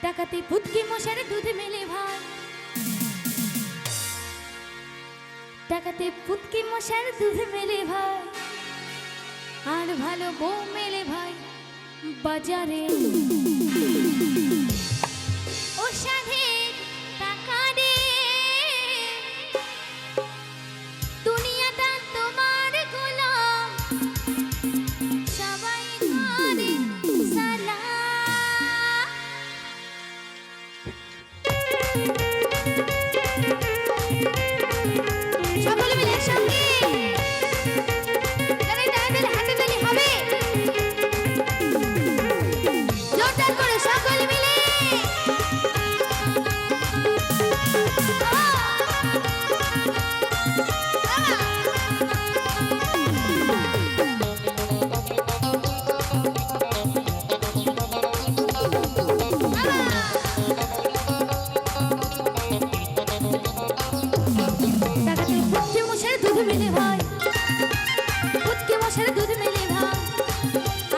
টাকাতে পুতকি মশার দুধ মেলে ভাই, টাকাতে পুতকি মশার দুধ মেলে ভাই, আর ভালো বউ মেলে ভাই বাজারে। ও সাধে টাকা দে, দুনিয়াটা তোমার গোলাম, সবাই করে সালাম। সকলে মিলে একসঙ্গে গানে তালে হাতে তালি হবে, জোরদার করে সকলে মিলে। টাকাতে পুতকি মশার দুধ মেলে ভাই, পুতকি মশার দুধ মেলে ভাই,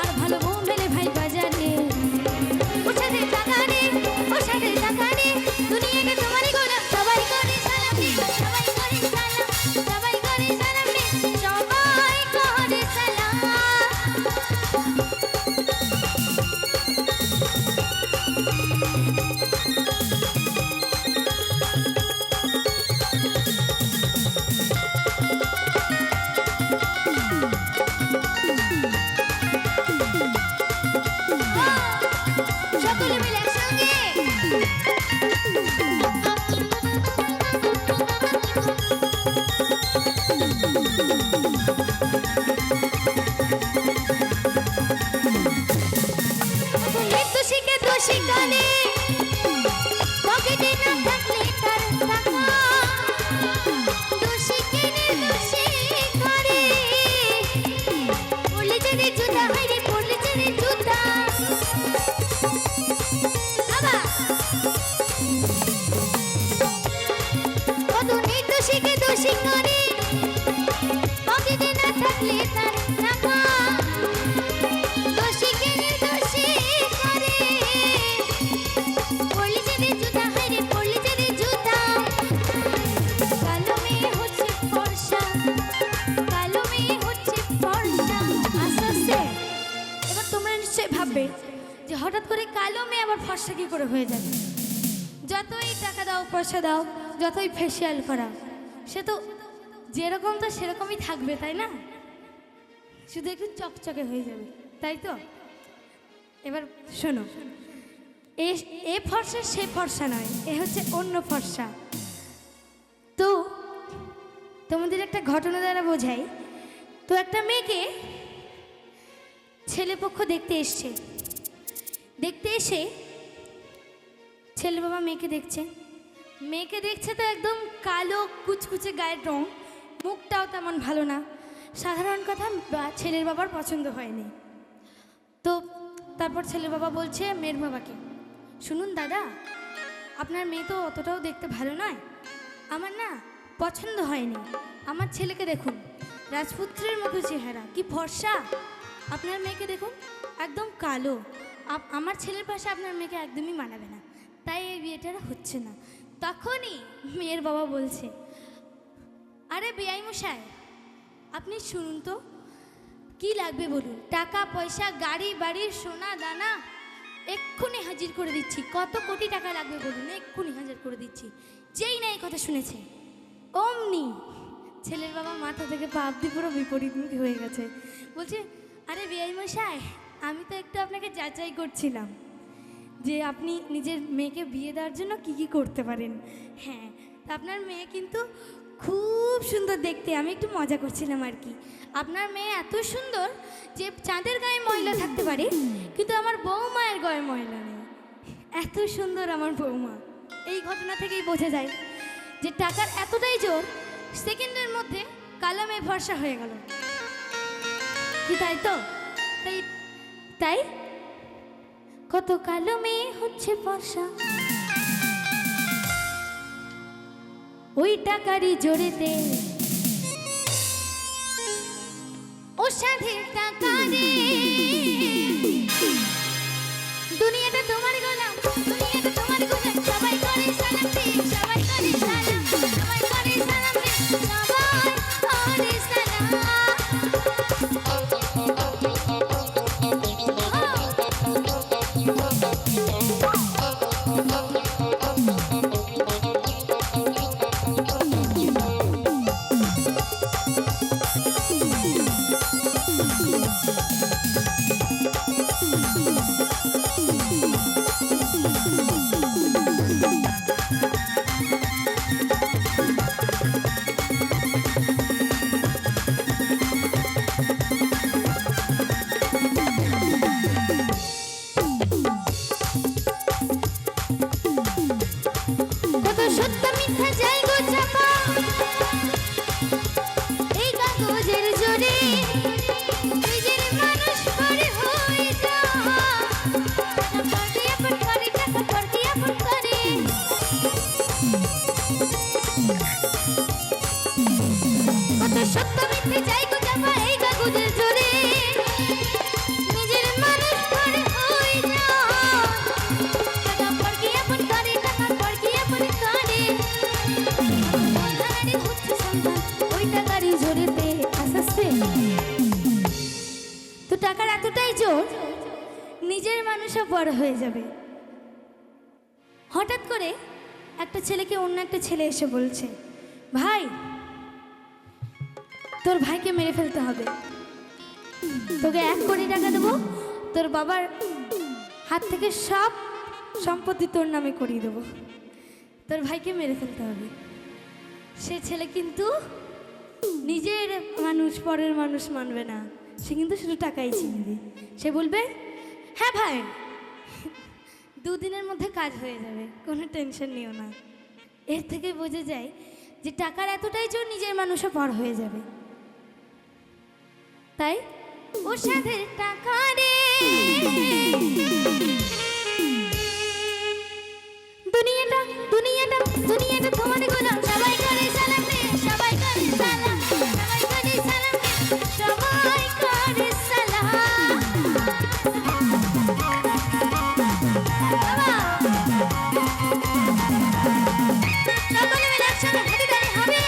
আর ভালো বউ মেলে ভাই বাজারে। ও সাথে টাকা নে, ও সাথে টাকা নে, দুনিয়াটা তোমারই গোলাম, সবাই করে সালাম রে, সবাই করে সালাম, সবাই করে সালাম রে, সবাই করে সালাম। সকলে মিলে একসঙ্গে দোষী কে দোষী কানে, পকেটে না থাকলে তার টাকা, দোষী কে নির্দোষী করে, পড়লে যদি জুতা হয় রে, পড়লে যদি জুতা। কত নির্দোষীকে দোষী করে, পকেটে না থাকলে তার টাকা, দোষীকে নির্দোষী করে, পড়লে যদি জুতা হয় রে, পড়লে যদি জুতা। কালো মেয়ে হচ্ছে ফর্সা, কালো মেয়ে হচ্ছে ফর্সা। আস্তে আস্তে এবার তোমরা নিশ্চয়ই ভাববে যে হঠাৎ করে কালো মেয়ে আবার ফর্সা কি করে হয়ে যাবে। যতই টাকা দাও, পয়সা দাও, যতই ফেসিয়াল করাও, সে তো যেরকম তো সেরকমই থাকবে, তাই না? শুধু একটু চকচকে হয়ে যাবে, তাই তো? এবার শোনো, এ ফর্সা সে ফর্সা নয়, এ হচ্ছে অন্য ফর্সা। তো তোমাদের একটা ঘটনা দ্বারা বোঝাই। তো একটা মেয়েকে ছেলেপক্ষ দেখতে এসছে, দেখতে এসে ছেলে বাবা মেয়েকে দেখছে, মেয়েকে দেখছে তো একদম কালো কুচকুচে গায়ের রং, মুখটাও তেমন ভালো না। সাধারণ কথা, ছেলের বাবার পছন্দ হয়নি। তো তারপর ছেলের বাবা বলছে মেয়ের বাবাকে, শুনুন দাদা, আপনার মেয়ে তো অতটাও দেখতে ভালো নয়, আমার না পছন্দ হয়নি। আমার ছেলেকে দেখুন, রাজপুত্রের মতো চেহারা, কি ফর্সা। আপনার মেয়েকে দেখুন, একদম কালো। আমার ছেলের পাশে আপনার মেয়েকে একদমই মানাবে না, তাই এই বিয়েটা হচ্ছে না। তখনই মেয়ের বাবা বলছে, আরে বেয়াই মশাই, আপনি শুনুন তো, কি লাগবে বলুন, টাকা পয়সা গাড়ি বাড়ি সোনা দানা এক্ষুনি হাজির করে দিচ্ছি। কত কোটি টাকা লাগবে বলুন, এক্ষুনি হাজির করে দিচ্ছি। যেই না এই কথা শুনেছে, অমনি ছেলের বাবা মাথা থেকে পা অব্দি পুরো বিপরীতমুখী হয়ে গেছে। বলছে, আরে বেয়াই মশাই, আমি তো একটু আপনাকে যাচাই করছিলাম যে আপনি নিজের মেয়েকে বিয়ে দেওয়ার জন্য কি কি করতে পারেন। হ্যাঁ, তা আপনার মেয়ে কিন্তু খুব সুন্দর দেখতে, আমি একটু মজা করছিলাম আর কি। আপনার মেয়ে এত সুন্দর যে চাঁদের গায়ে ময়লা থাকতে পারে, কিন্তু আমার বৌমায়ের গায়ে ময়লা নেই। এত সুন্দর আমার বৌমা। এই ঘটনা থেকেই বোঝা যায় যে টাকার এতটাই জোর, সেকেন্ডের মধ্যে কালো মেয়ে ভরসা হয়ে গেল। কি তাই তো? তাই তাই কত কালো মেয়ে হচ্ছে ফর্সা, ওই টাকারই জোরেতে, ও সাধের টাকা রে, দুনিয়াটা তোমার গোলাম, দুনিয়াটা কত সত্য মিথ্যা যাই গো চাপা এই কাগজের জোরে নিজের মানুষ পরে হয়ে যা টাকা পর করে টাকা পর করে কত সত্য মিথ্যা যাই গো চাপা এই কাগজের জোরে নিজের মানুষ পরে হয়ে যা টাকা পর করে টাকা পর করে বলধারে হচ্ছে সন্তান ওই টাকারই জোরেতে আসাসে তো টাকার এতটাই জোর নিজের মানুষও বড় হয়ে যাবে। হঠাৎ করে একটা ছেলেকে অন্য একটা ছেলে এসে বলছে, ভাই তোর ভাইকে মেরে ফেলতে হবে, তোকে 1 কোটি টাকা দেবো, তোর বাবার হাত থেকে সব সম্পত্তি তোর নামে করিয়ে দেবো, তোর ভাইকে মেরে ফেলতে হবে। সে ছেলে কিন্তু নিজের মানুষ পরের মানুষ মানবে না, সে কিন্তু শুধু টাকাই চিনবে। সে বলবে, হ্যাঁ ভাই 2 দিনের মধ্যে কাজ হয়ে যাবে, কোনো টেনশন নিও না। এর থেকে বোঝা যায় যে টাকার এতটাই জোর নিজের মানুষও পর হয়ে যাবে। তাই ওর সাথে টাকা রে দুনিয়াটা দুনিয়াটা দুনিয়াটা তোমার গোলাম, সবাই করে সালাম রে, সবাই করে সালাম, সবাই করে সালাম রে, সবাই করে সালাম। সকলে মিলে একসঙ্গে হাতে তালি হবে।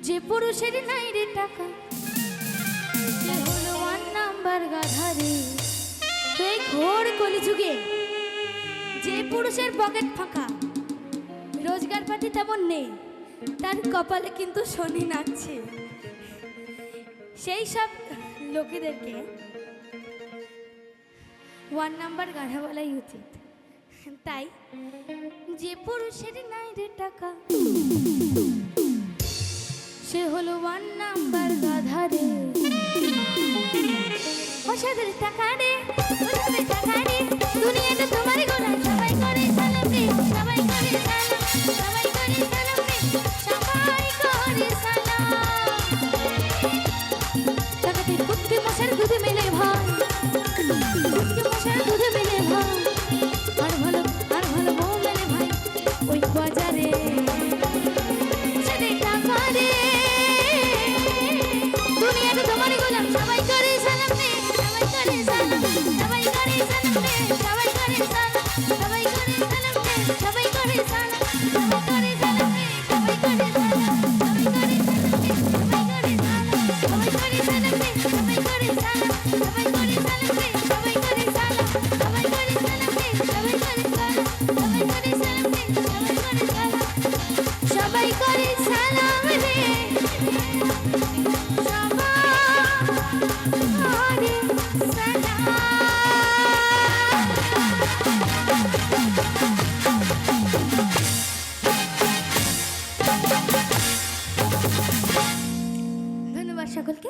যে পুরুষের নাই রে টাকা, সে হলো 1 নাম্বার গাধা রে। তো এই ঘোর কলিযুগে যে পুরুষের পকেট ফাঁকা, রোজগার পাতি তেমন নেই, তার কপালে কিন্তু শনি নাচছে। সেই সব লোকেদেরকে 1 নাম্বার গাধা বলাই উচিত। তাই যে পুরুষের নাই রে টাকা, সে হলো 1 নাম্বার গাধা রে। ওষুধের টাকা রে, ওষুধের টাকা রে, দুনিয়াটা তোমার গোলাম, সবাই করে সালাম রে, সবাই করে সালাম, সবাই করে সালাম রে, সবাই করে সালাম। টাকাতে কুটকি মশার দুধে মেলে ভাই, কুটকি মশার দুধে মেলে ভাই, আর ভালো বউ মেলে ভাই ওই বাজারে। ওষুধের টাকা রে, দুনিয়াটা তোমার গোলাম, সবাই করে সালাম রে, সবাই করে সালাম, সবাই করে সালাম রে, সবাই করে সালাম, সবাই করে সালাম রে, সবাই করে সালাম, সবাই করে সালাম রে, সবাই করে সালাম, সবাই করে সালাম রে, সবাই করে সালাম, সবাই করে সালাম রে, সবাই করে সালাম, সবাই করে সালাম রে, সবাই করে সালাম, সবাই করে সালাম রে, সবাই করে সালাম, সবাই করে সালাম রে, সবাই করে সালাম, সবাই করে সালাম রে, সবাই করে ধন্যবাদ সকলকে।